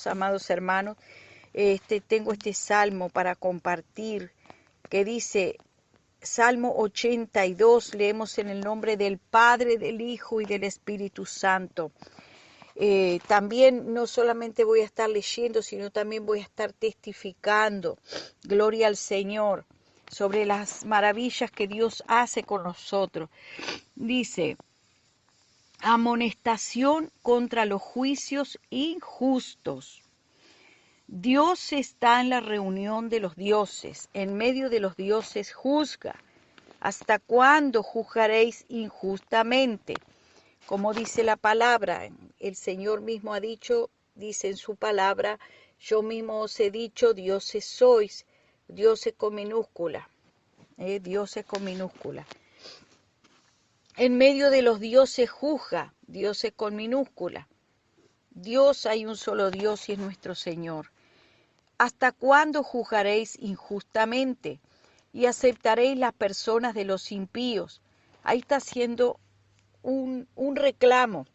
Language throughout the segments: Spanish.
Amados hermanos, tengo este salmo para compartir que dice, Salmo 82, leemos en el nombre del Padre, del Hijo y del Espíritu Santo. También no solamente voy a estar leyendo, sino también voy a estar testificando, gloria al Señor, sobre las maravillas que Dios hace con nosotros. Dice, amonestación contra los juicios injustos. Dios está en la reunión de los dioses, en medio de los dioses juzga. ¿Hasta cuándo juzgaréis injustamente? Como dice la palabra, el Señor mismo ha dicho, dice en su palabra, yo mismo os he dicho, dioses sois, dioses con minúscula, dioses con minúscula. En medio de los dioses juzga, dioses con minúscula. Dios, hay un solo Dios y es nuestro Señor. ¿Hasta cuándo juzgaréis injustamente y aceptaréis las personas de los impíos? Ahí está haciendo un reclamo,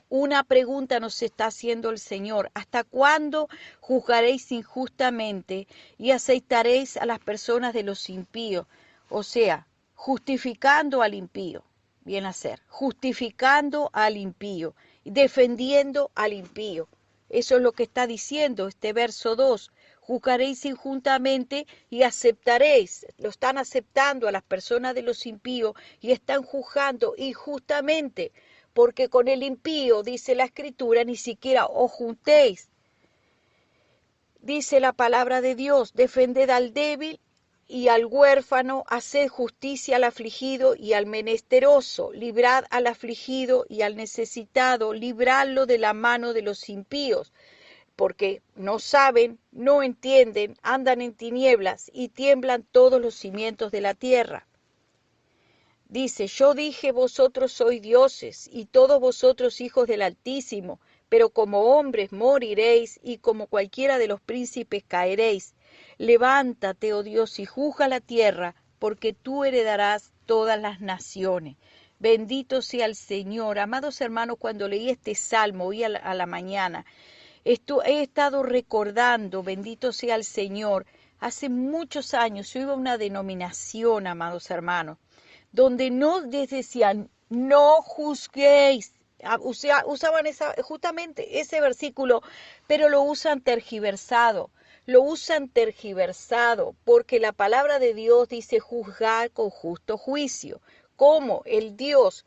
una pregunta nos está haciendo el Señor. ¿Hasta cuándo juzgaréis injustamente y aceptaréis a las personas de los impíos? O sea, justificando al impío, bien hacer, justificando al impío, defendiendo al impío. Eso es lo que está diciendo este verso 2. Juzgaréis injustamente y aceptaréis, lo están aceptando a las personas de los impíos y están juzgando injustamente, porque con el impío, dice la Escritura, ni siquiera os juntéis. Dice la palabra de Dios, defended al débil y al huérfano, haced justicia al afligido y al menesteroso, librad al afligido y al necesitado, libradlo de la mano de los impíos, porque no saben, no entienden, andan en tinieblas y tiemblan todos los cimientos de la tierra. Dice, yo dije, vosotros sois dioses, y todos vosotros hijos del Altísimo, pero como hombres moriréis, y como cualquiera de los príncipes caeréis. Levántate, oh Dios, y juzga la tierra, porque tú heredarás todas las naciones. Bendito sea el Señor. Amados hermanos, cuando leí este salmo hoy a la mañana, he estado recordando, bendito sea el Señor, hace muchos años yo iba a una denominación, amados hermanos, donde no les decían, no juzguéis. Usaban justamente ese versículo, pero lo usan tergiversado. Lo usan tergiversado porque la palabra de Dios dice juzgar con justo juicio. ¿Cómo el Dios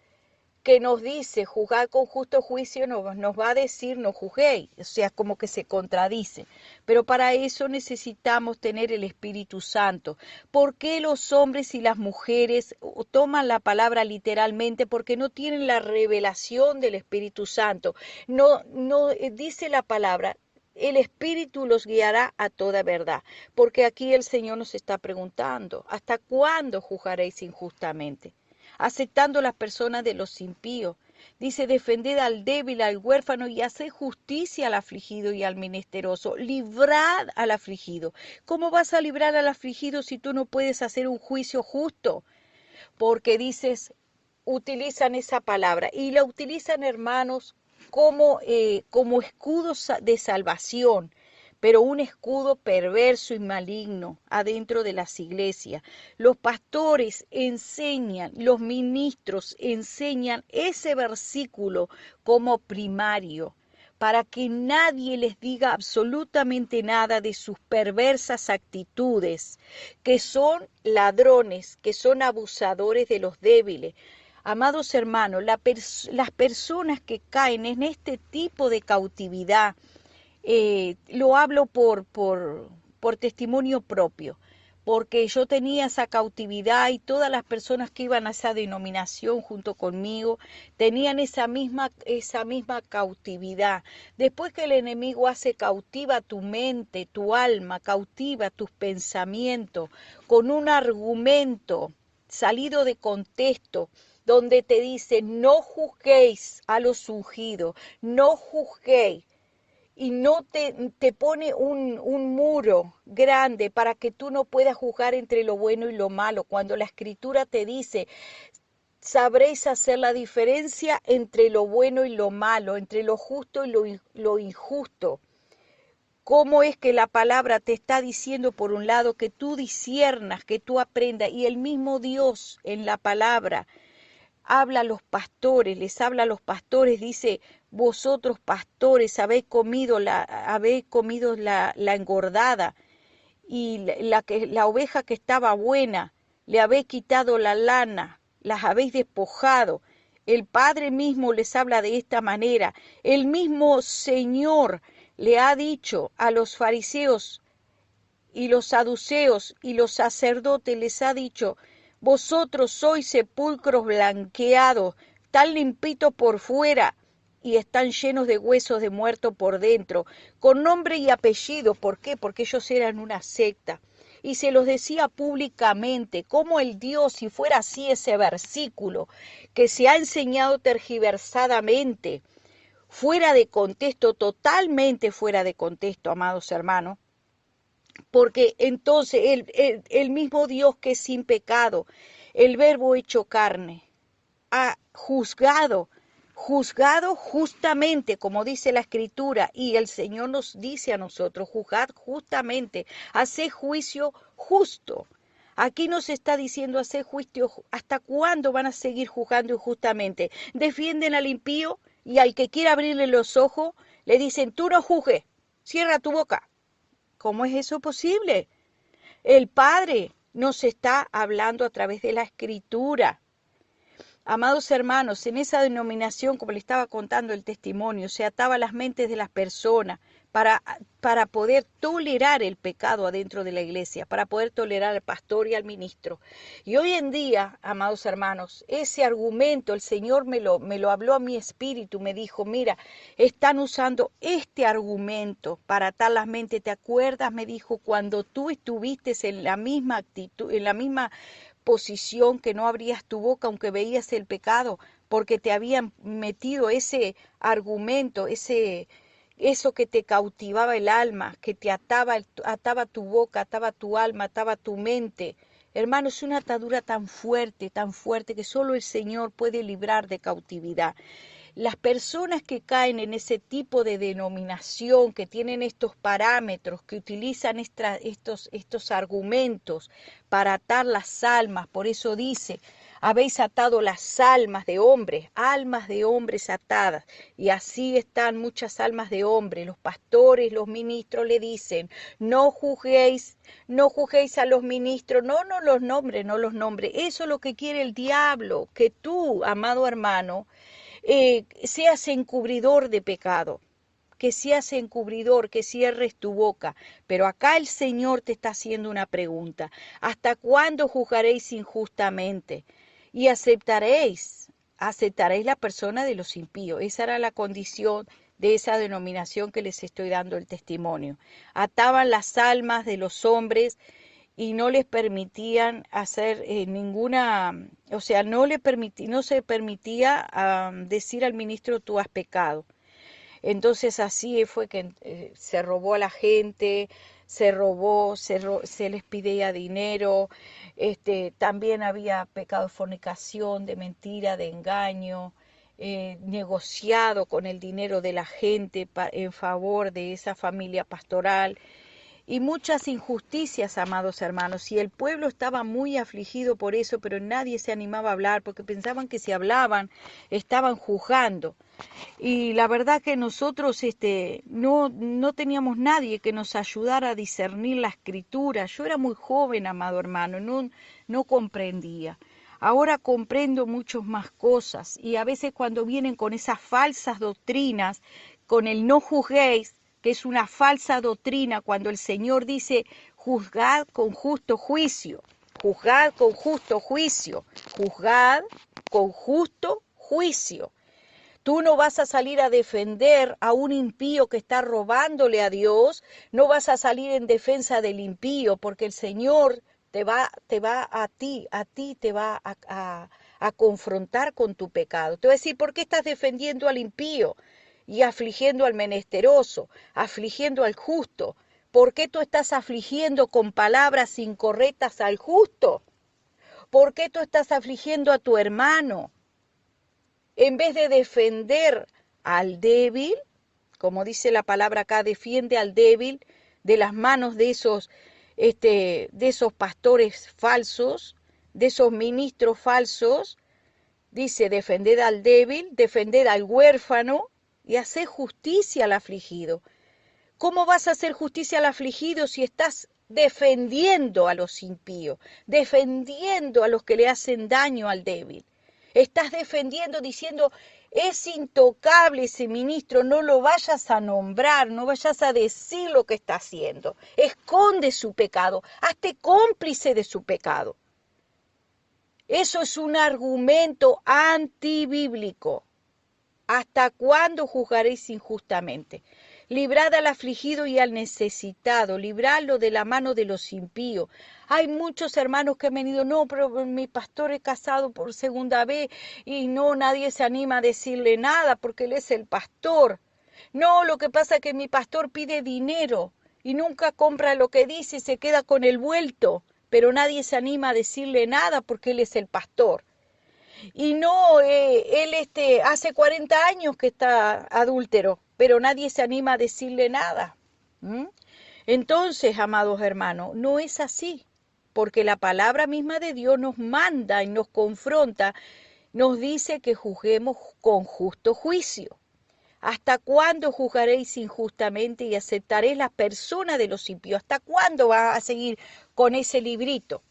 que nos dice juzgar con justo juicio nos va a decir no juzguéis? O sea, como que se contradice. Pero para eso necesitamos tener el Espíritu Santo. ¿Por qué los hombres y las mujeres toman la palabra literalmente? Porque no tienen la revelación del Espíritu Santo. No dice la palabra, el Espíritu los guiará a toda verdad, porque aquí el Señor nos está preguntando, ¿hasta cuándo juzgaréis injustamente? Aceptando las personas de los impíos. Dice, defended al débil, al huérfano y haced justicia al afligido y al menesteroso. Librad al afligido. ¿Cómo vas a librar al afligido si tú no puedes hacer un juicio justo? Porque dices, utilizan esa palabra y la utilizan, hermanos, como escudo de salvación, pero un escudo perverso y maligno adentro de las iglesias. Los pastores enseñan, los ministros enseñan ese versículo como primario, para que nadie les diga absolutamente nada de sus perversas actitudes, que son ladrones, que son abusadores de los débiles. Amados hermanos, las personas que caen en este tipo de cautividad, lo hablo por testimonio propio, porque yo tenía esa cautividad y todas las personas que iban a esa denominación junto conmigo tenían esa misma cautividad. Después que el enemigo hace cautiva tu mente, tu alma, cautiva tus pensamientos con un argumento salido de contexto, donde te dice, no juzguéis a los ungidos, no juzguéis, y no te pone un muro grande para que tú no puedas juzgar entre lo bueno y lo malo, cuando la Escritura te dice, sabréis hacer la diferencia entre lo bueno y lo malo, entre lo justo y lo injusto. ¿Cómo es que la palabra te está diciendo, por un lado, que tú disiernas, que tú aprendas? Y el mismo Dios en la palabra habla a los pastores, les habla a los pastores, dice, vosotros pastores habéis comido la engordada, y la oveja que estaba buena, le habéis quitado la lana, las habéis despojado. El Padre mismo les habla de esta manera. El mismo Señor le ha dicho a los fariseos y los saduceos y los sacerdotes, les ha dicho, vosotros sois sepulcros blanqueados, tan limpitos por fuera y están llenos de huesos de muerto por dentro, con nombre y apellido. ¿Por qué? Porque ellos eran una secta. Y se los decía públicamente, como el Dios, si fuera así ese versículo, que se ha enseñado tergiversadamente, fuera de contexto, totalmente fuera de contexto, amados hermanos, porque entonces el mismo Dios que es sin pecado, el verbo hecho carne, ha juzgado justamente, como dice la Escritura, y el Señor nos dice a nosotros, juzgad justamente, haced juicio justo. Aquí nos está diciendo hacer juicio. ¿Hasta cuándo van a seguir juzgando injustamente? Defienden al impío y al que quiera abrirle los ojos, le dicen, tú no juzgues, cierra tu boca. ¿Cómo es eso posible? El Padre nos está hablando a través de la Escritura. Amados hermanos, en esa denominación, como le estaba contando el testimonio, se ataba las mentes de las personas para poder tolerar el pecado adentro de la iglesia, para poder tolerar al pastor y al ministro. Y hoy en día, amados hermanos, ese argumento el Señor me lo habló a mi espíritu, me dijo, mira, están usando este argumento para atar las mentes. ¿Te acuerdas? Me dijo, cuando tú estuviste en la misma actitud, en la misma posición, que no abrías tu boca aunque veías el pecado, porque te habían metido ese argumento, eso que te cautivaba el alma, que te ataba tu boca, ataba tu alma, ataba tu mente. Hermano, es una atadura tan fuerte, que solo el Señor puede librar de cautividad. Las personas que caen en ese tipo de denominación, que tienen estos parámetros, que utilizan estos argumentos para atar las almas, por eso dice, habéis atado las almas de hombres atadas, y así están muchas almas de hombres. Los pastores, los ministros le dicen, no juzguéis a los ministros, no los nombres, eso es lo que quiere el diablo, que tú, amado hermano, seas encubridor de pecado, que seas encubridor, que cierres tu boca. Pero acá el Señor te está haciendo una pregunta. ¿Hasta cuándo juzgaréis injustamente? Y aceptaréis la persona de los impíos. Esa era la condición de esa denominación que les estoy dando el testimonio. Ataban las almas de los hombres y no les permitían hacer ninguna, o sea, no se permitía decir al ministro, tú has pecado. Entonces así fue que se robó a la gente, se les pedía dinero, también había pecado de fornicación, de mentira, de engaño, negociado con el dinero de la gente en favor de esa familia pastoral. Y muchas injusticias, amados hermanos, y el pueblo estaba muy afligido por eso, pero nadie se animaba a hablar, porque pensaban que si hablaban, estaban juzgando. Y la verdad que nosotros no teníamos nadie que nos ayudara a discernir la escritura. Yo era muy joven, amado hermano, no comprendía. Ahora comprendo muchas más cosas, y a veces cuando vienen con esas falsas doctrinas, con el no juzguéis, que es una falsa doctrina, cuando el Señor dice, juzgad con justo juicio, juzgad con justo juicio, juzgad con justo juicio. Tú no vas a salir a defender a un impío que está robándole a Dios, no vas a salir en defensa del impío, porque el Señor te va a ti te va a confrontar con tu pecado. Te va a decir, ¿por qué estás defendiendo al impío y afligiendo al menesteroso, afligiendo al justo? ¿Por qué tú estás afligiendo con palabras incorrectas al justo? ¿Por qué tú estás afligiendo a tu hermano? En vez de defender al débil, como dice la palabra acá, defiende al débil de las manos de esos pastores falsos, de esos ministros falsos. Dice, defended al débil, defended al huérfano y hacer justicia al afligido. ¿Cómo vas a hacer justicia al afligido si estás defendiendo a los impíos, defendiendo a los que le hacen daño al débil? Estás defendiendo diciendo, es intocable ese ministro, no lo vayas a nombrar, no vayas a decir lo que está haciendo. Esconde su pecado, hazte cómplice de su pecado. Eso es un argumento antibíblico. ¿Hasta cuándo juzgaréis injustamente? Librad al afligido y al necesitado, libradlo de la mano de los impíos. Hay muchos hermanos que han venido, no, pero mi pastor es casado por segunda vez y no, nadie se anima a decirle nada porque él es el pastor. No, lo que pasa es que mi pastor pide dinero y nunca compra lo que dice y se queda con el vuelto, pero nadie se anima a decirle nada porque él es el pastor. Y no, él hace 40 años que está adúltero, pero nadie se anima a decirle nada. ¿Mm? Entonces, amados hermanos, no es así, porque la palabra misma de Dios nos manda y nos confronta, nos dice que juzguemos con justo juicio. ¿Hasta cuándo juzgaréis injustamente y aceptaréis las personas de los impíos? ¿Hasta cuándo vas a seguir con ese librito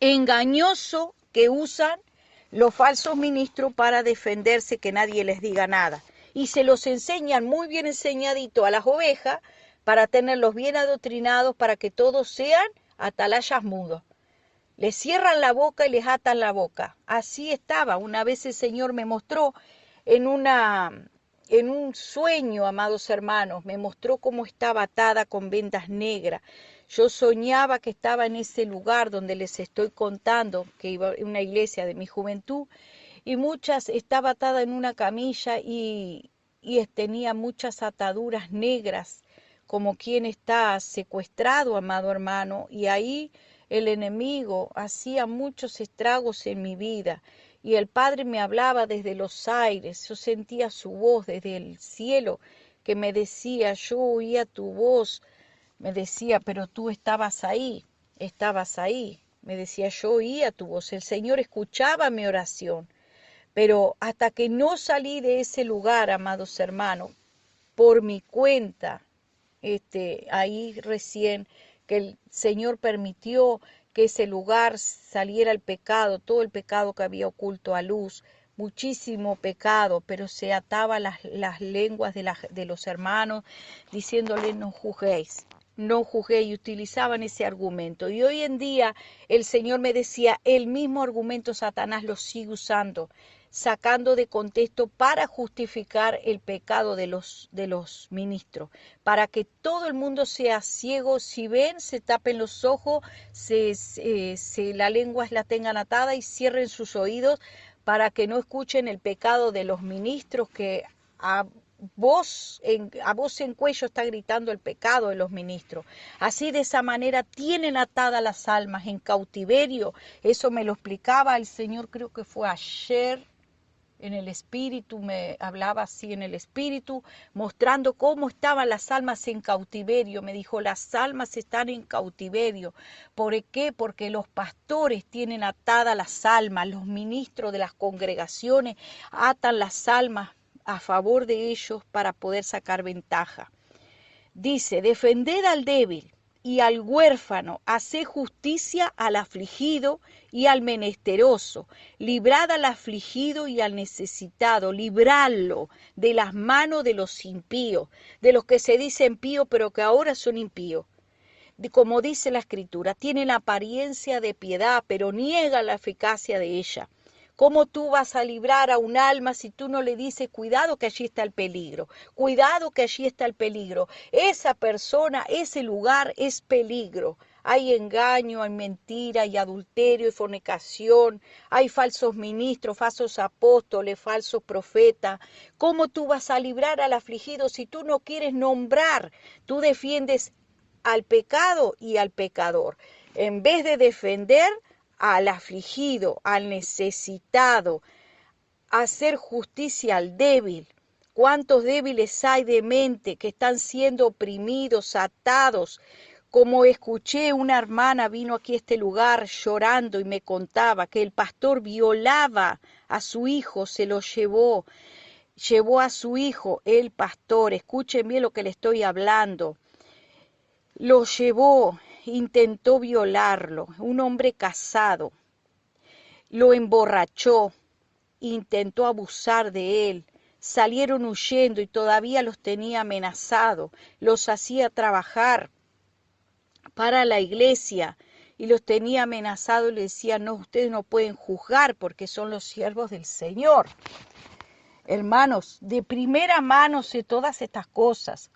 engañoso que usan los falsos ministros para defenderse, que nadie les diga nada? Y se los enseñan muy bien enseñadito a las ovejas para tenerlos bien adoctrinados, para que todos sean atalayas mudos. Les cierran la boca y les atan la boca. Así estaba. Una vez el Señor me mostró en un sueño, amados hermanos, me mostró cómo estaba atada con vendas negras. Yo soñaba que estaba en ese lugar donde les estoy contando, que iba a una iglesia de mi juventud, y estaba atada en una camilla y tenía muchas ataduras negras, como quien está secuestrado, amado hermano, y ahí el enemigo hacía muchos estragos en mi vida. Y el Padre me hablaba desde los aires, yo sentía su voz desde el cielo que me decía, yo oía tu voz, me decía, pero tú estabas ahí, me decía, yo oía tu voz, el Señor escuchaba mi oración, pero hasta que no salí de ese lugar, amados hermanos, por mi cuenta, ahí recién que el Señor permitió que ese lugar saliera el pecado, todo el pecado que había oculto a luz, muchísimo pecado, pero se ataba las lenguas de los hermanos diciéndole no juzguéis. No juzgué y utilizaban ese argumento. Y hoy en día el Señor me decía, el mismo argumento Satanás lo sigue usando, sacando de contexto para justificar el pecado de los ministros, para que todo el mundo sea ciego, si ven, se tapen los ojos, la lengua la tengan atada y cierren sus oídos para que no escuchen el pecado de los ministros que a voz en cuello está gritando el pecado de los ministros. Así de esa manera tienen atadas las almas en cautiverio. Eso me lo explicaba el Señor, creo que fue ayer en el espíritu, me hablaba así en el espíritu, mostrando cómo estaban las almas en cautiverio. Me dijo, las almas están en cautiverio. ¿Por qué? Porque los pastores tienen atadas las almas, los ministros de las congregaciones atan las almas a favor de ellos para poder sacar ventaja. Dice, defended al débil y al huérfano, haced justicia al afligido y al menesteroso, librad al afligido y al necesitado, libradlo de las manos de los impíos, de los que se dicen píos pero que ahora son impíos. Como dice la Escritura, tienen apariencia de piedad pero niegan la eficacia de ella. ¿Cómo tú vas a librar a un alma si tú no le dices, cuidado que allí está el peligro, cuidado que allí está el peligro? Esa persona, ese lugar es peligro. Hay engaño, hay mentira, hay adulterio, hay fornicación, hay falsos ministros, falsos apóstoles, falsos profetas. ¿Cómo tú vas a librar al afligido si tú no quieres nombrar? Tú defiendes al pecado y al pecador. En vez de defender al afligido, al necesitado, hacer justicia al débil. ¿Cuántos débiles hay de mente que están siendo oprimidos, atados? Como escuché, una hermana vino aquí a este lugar llorando y me contaba que el pastor violaba a su hijo, se lo llevó a su hijo, el pastor, escuchen bien lo que le estoy hablando, lo llevó, intentó violarlo, un hombre casado, lo emborrachó, intentó abusar de él, salieron huyendo y todavía los tenía amenazados, los hacía trabajar para la iglesia y los tenía amenazados y le decía, no, ustedes no pueden juzgar porque son los siervos del Señor. Hermanos, de primera mano sé todas estas cosas.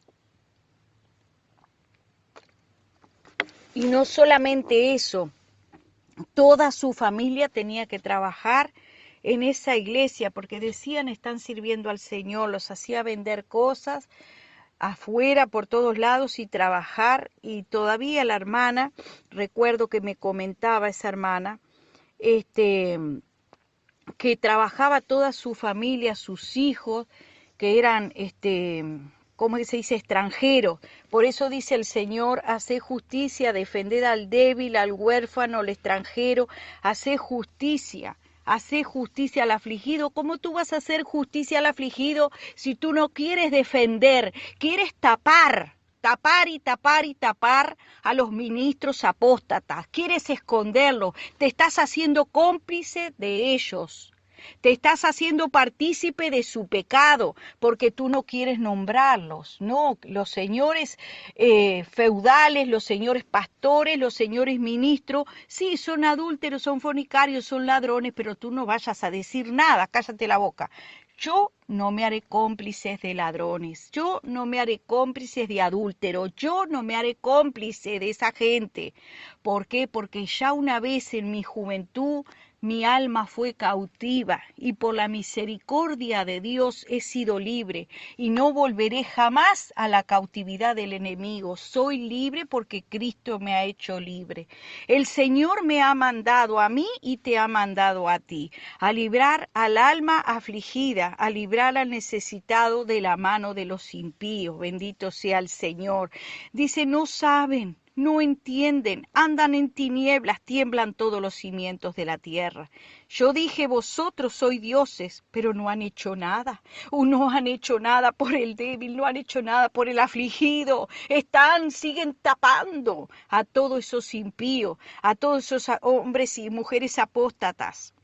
Y no solamente eso, toda su familia tenía que trabajar en esa iglesia porque decían están sirviendo al Señor, los hacía vender cosas afuera por todos lados y trabajar. Y todavía la hermana, recuerdo que me comentaba esa hermana, que trabajaba toda su familia, sus hijos, que eran, ¿cómo se dice?, extranjeros. Por eso dice el Señor, haced justicia, defended al débil, al huérfano, al extranjero, haced justicia. Hacer justicia al afligido. ¿Cómo tú vas a hacer justicia al afligido si tú no quieres defender, quieres tapar? Tapar y tapar y tapar a los ministros apóstatas. Quieres esconderlos. Te estás haciendo cómplice de ellos. Te estás haciendo partícipe de su pecado porque tú no quieres nombrarlos. No, los señores feudales, los señores pastores, los señores ministros, sí, son adúlteros, son fornicarios, son ladrones, pero tú no vayas a decir nada, cállate la boca. Yo no me haré cómplices de ladrones, yo no me haré cómplices de adúlteros, yo no me haré cómplice de esa gente. ¿Por qué? Porque ya una vez en mi juventud mi alma fue cautiva y por la misericordia de Dios he sido libre y no volveré jamás a la cautividad del enemigo. Soy libre porque Cristo me ha hecho libre. El Señor me ha mandado a mí y te ha mandado a ti, a librar al alma afligida, a librar al necesitado de la mano de los impíos. Bendito sea el Señor. Dice, no saben. No entienden, andan en tinieblas, tiemblan todos los cimientos de la tierra. Yo dije, vosotros sois dioses, pero no han hecho nada. No han hecho nada por el débil, no han hecho nada por el afligido. Siguen tapando a todos esos impíos, a todos esos hombres y mujeres apóstatas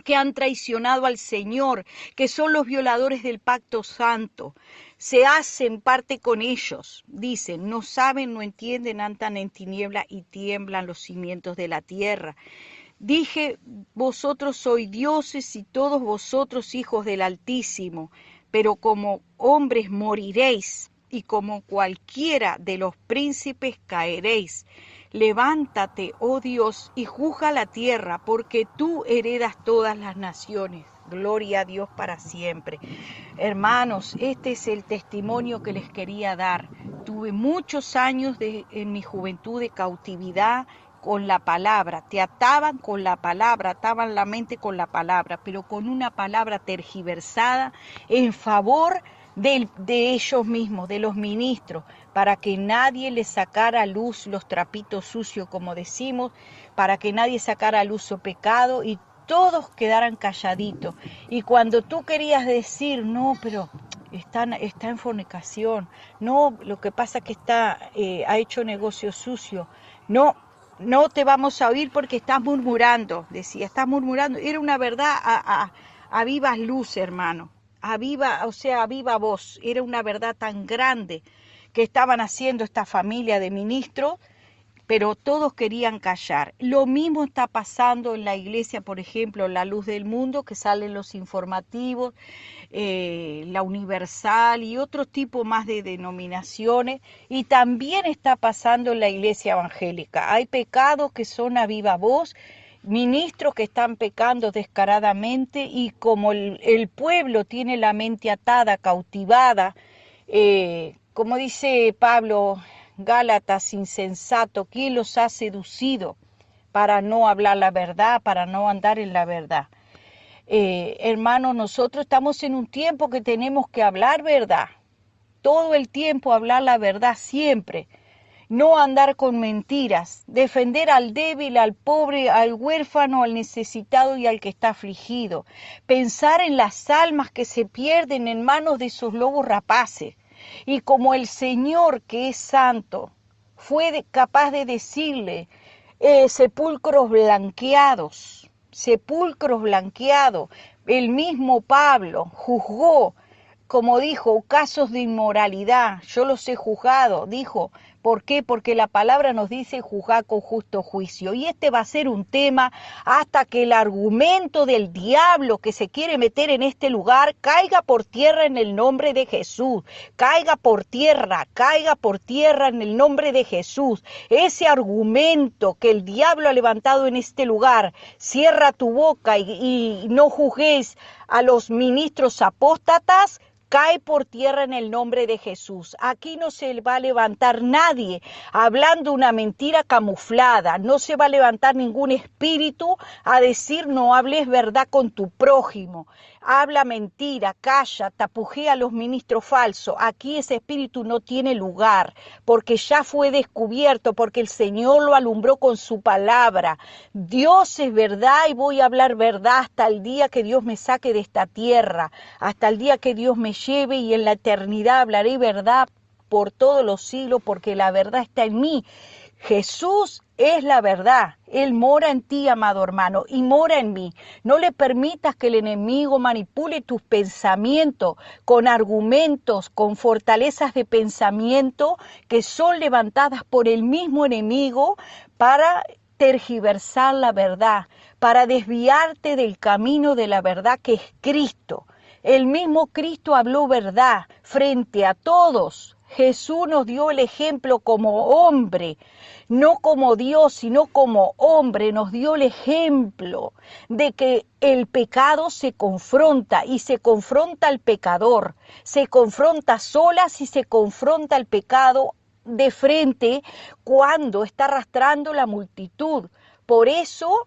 que han traicionado al Señor, que son los violadores del pacto santo. Se hacen parte con ellos, dicen, no saben, no entienden, andan en tiniebla y tiemblan los cimientos de la tierra. Dije, vosotros sois dioses y todos vosotros hijos del Altísimo, pero como hombres moriréis y como cualquiera de los príncipes caeréis. Levántate, oh Dios, y juzga la tierra, porque tú heredas todas las naciones. Gloria a Dios para siempre. Hermanos, este es el testimonio que les quería dar. Tuve muchos años en mi juventud de cautividad con la palabra. Te ataban con la palabra, ataban la mente con la palabra, pero con una palabra tergiversada en favor de ellos mismos, de los ministros, para que nadie les sacara a luz los trapitos sucios, como decimos, para que nadie sacara a luz su pecado y todos quedaran calladitos. Y cuando tú querías decir, no, pero está en fornicación, no, lo que pasa es que ha hecho negocio sucio, no te vamos a oír porque estás murmurando, decía, estás murmurando. Era una verdad a viva luz, hermano. A viva voz, era una verdad tan grande que estaban haciendo esta familia de ministros, pero todos querían callar. Lo mismo está pasando en la iglesia, por ejemplo, La Luz del Mundo, que salen los informativos, la Universal y otro tipo más de denominaciones, y también está pasando en la iglesia evangélica. Hay pecados que son a viva voz, ministros que están pecando descaradamente, y como el pueblo tiene la mente atada, cautivada, como dice Pablo, Gálatas, insensato, ¿quién los ha seducido? para no hablar la verdad, para no andar en la verdad. Hermanos, nosotros estamos en un tiempo que tenemos que hablar verdad. Todo el tiempo hablar la verdad siempre. No andar con mentiras, defender al débil, al pobre, al huérfano, al necesitado y al que está afligido. Pensar en las almas que se pierden en manos de esos lobos rapaces. Y como el Señor, que es santo, fue capaz de decirle, sepulcros blanqueados, el mismo Pablo juzgó, como dijo, casos de inmoralidad, yo los he juzgado, dijo. ¿Por qué? Porque la palabra nos dice juzgar con justo juicio. Y este va a ser un tema hasta que el argumento del diablo que se quiere meter en este lugar caiga por tierra en el nombre de Jesús. Caiga por tierra en el nombre de Jesús. Ese argumento que el diablo ha levantado en este lugar, cierra tu boca y no juzgues a los ministros apóstatas, cae por tierra en el nombre de Jesús. Aquí no se va a levantar nadie hablando una mentira camuflada. No se va a levantar ningún espíritu a decir no hables verdad con tu prójimo. Habla mentira, calla, tapujea a los ministros falsos. Aquí ese espíritu no tiene lugar porque ya fue descubierto, porque el Señor lo alumbró con su palabra. Dios es verdad y voy a hablar verdad hasta el día que Dios me saque de esta tierra, hasta el día que Dios me lleve y en la eternidad hablaré verdad por todos los siglos porque la verdad está en mí. Jesús es la verdad, Él mora en ti, amado hermano, y mora en mí. No le permitas que el enemigo manipule tus pensamientos con argumentos, con fortalezas de pensamiento que son levantadas por el mismo enemigo para tergiversar la verdad, para desviarte del camino de la verdad que es Cristo. El mismo Cristo habló verdad frente a todos. Jesús nos dio el ejemplo como hombre, no como Dios, sino como hombre, nos dio el ejemplo de que el pecado se confronta y se confronta al pecador, se confronta solas y se confronta al pecado de frente cuando está arrastrando la multitud. Por eso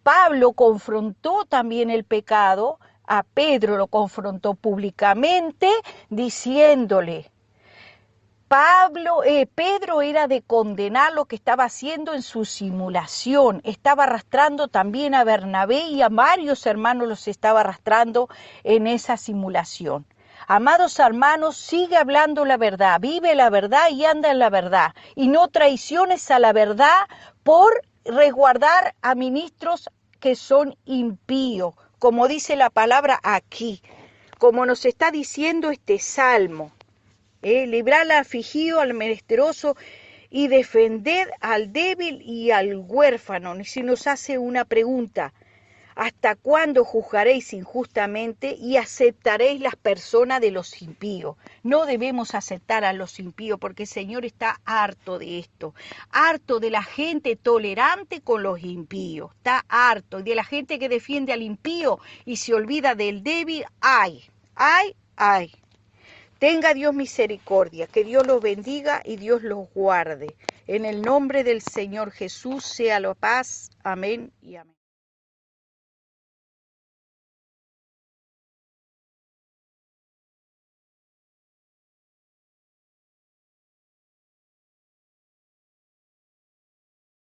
Pablo confrontó también el pecado, a Pedro lo confrontó públicamente diciéndole, Pedro era de condenar lo que estaba haciendo en su simulación, estaba arrastrando también a Bernabé y a varios hermanos los estaba arrastrando en esa simulación. Amados hermanos, sigue hablando la verdad, vive la verdad y anda en la verdad, y no traiciones a la verdad por resguardar a ministros que son impíos, como dice la palabra aquí, como nos está diciendo este salmo. Librar al afligido, al menesteroso y defender al débil y al huérfano. Y si nos hace una pregunta, ¿hasta cuándo juzgaréis injustamente y aceptaréis las personas de los impíos? No debemos aceptar a los impíos porque el Señor está harto de esto, harto de la gente tolerante con los impíos, está harto de la gente que defiende al impío y se olvida del débil. ¡Ay! Tenga Dios misericordia, que Dios los bendiga y Dios los guarde. En el nombre del Señor Jesús sea la paz. Amén y amén.